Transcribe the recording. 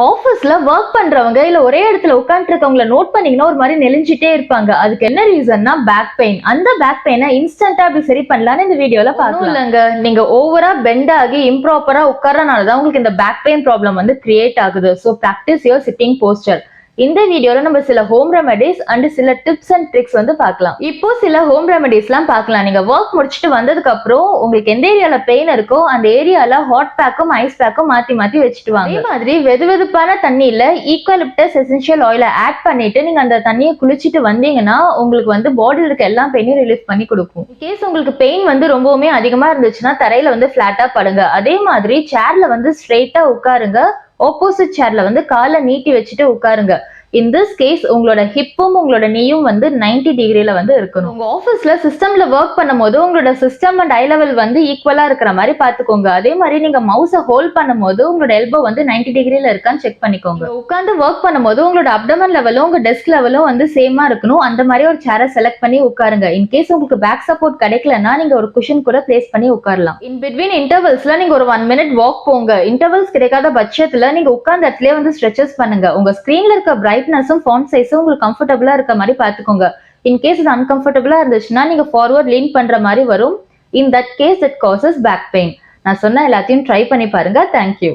ஆபீஸ்ல ஒர்க் பண்றவங்க இல்ல ஒரே இடத்துல உட்கார்ந்து இருக்கவங்கள நோட் பண்ணீங்கன்னா ஒரு மாதிரி நெளிஞ்சிட்டே இருப்பாங்க. அதுக்கு என்ன ரீசன்னா பேக் பெயின். அந்த பேக் பெயினை இன்ஸ்டன்டா அப்படி சரி பண்ணலாம்னு இந்த வீடியோல பார்க்கலாம். இல்லங்க, நீங்க ஓவரா பெண்ட் ஆகி இம்ப்ராப்பரா உட்காரனால தான் உங்களுக்கு இந்த பேக் பெயின் ப்ராப்ளம் வந்து கிரியேட் ஆகுது. So practice your sitting poster. இந்த வீடியோல நம்ம சில ஹோம் ரெமெடிஸ் அண்ட் சில டிப்ஸ் அண்ட் ட்ரிக்ஸ் வந்து பார்க்கலாம். இப்போ சில ஹோம் ரெமெடிஸ்லாம் பார்க்கலாம். நீங்க ஒர்க் முடிச்சுட்டு வந்ததுக்கு அப்புறம் உங்களுக்கு எந்த ஏரியால பெயின் இருக்கோ அந்த ஏரியால ஹாட் பேக்கும் ஐஸ் பேக்கும் மாத்தி மாத்தி வச்சுட்டு வாங்க. அதே மாதிரி வெதுவெதுப்பான தண்ணியில ஈக்குவலிப்டஸ் எசென்ஷியல் ஆயிலை ஆட் பண்ணிட்டு நீங்க அந்த தண்ணியை குளிச்சுட்டு வந்தீங்கன்னா உங்களுக்கு வந்து பாடியில் இருக்க எல்லா பெயினையும் ரிலீஃப் பண்ணி கொடுக்கும். கேஸ் உங்களுக்கு பெயின் வந்து ரொம்பவுமே அதிகமா இருந்துச்சுன்னா தரையில வந்து பிளாட்டா படுங்க. அதே மாதிரி சேர்ல வந்து ஸ்ட்ரெயிட்டா உட்காருங்க. ஆப்போசிட் சேர்ல வந்து காலை நீட்டி வச்சுட்டு உட்காருங்க. இன் திஸ் கேஸ் உங்களோட ஹிப்பும் உங்களோட நீயும் வந்து 90 டிகிரில வந்து இருக்கணும். உங்க ஆஃபீஸ்ல சிஸ்டம்ல ஒர்க் பண்ணும்போது உங்களோட சிஸ்டம் அண்ட் ஐ லெவல் வந்து ஈக்குவலா இருக்கிற மாதிரி பாத்துக்கோங்க. அதே மாதிரி நீங்க மவுஸை ஹோல்ட் பண்ணும்போது உங்களோட எல்போ வந்து 90 டிகிரில இருக்கான்னு செக் பண்ணிக்கோங்க. உட்காந்து ஒர்க் பண்ணும்போது உங்களோட அப்டமன் லெவலும் உங்க டெஸ்க் லெவலும் வந்து சேமா இருக்கணும். அந்த மாதிரி ஒரு சேரை செலக்ட் பண்ணி உட்காருங்க. இன் கேஸ் உங்களுக்கு பேக் சப்போர்ட் கிடைக்கலன்னா நீங்க ஒரு குஷன் கூட பிளேஸ் பண்ணி உட்காரலாம். இன் பிட்வீன் இன்டர்வல்ஸ்ல நீங்க ஒரு 1 மினிட் வாக் போங்க. இன்டர்வல்ஸ் கிடைக்காத பட்சத்துல நீங்க உட்கார்ந்த இடத்துல வந்து ஸ்ட்ரெச்சஸ் பண்ணுங்க. உங்க ஸ்கிரீன்ல இருக்க பிரைட்னஸும் ஃபாண்ட் சைஸும் உங்களுக்கு கம்ஃபர்டபுளா இருக்க மாதிரி பாத்துக்கோங்க. இன் கேஸ் இது அன்கம்ஃபர்டபுளா இருந்துச்சுன்னா நீங்க ஃபார்வர்ட் லீன் பண்ற மாதிரி வரும். In that case it causes back pain. நான் சொன்ன எல்லாத்தையும் ட்ரை பண்ணி பாருங்க. தேங்க்யூ.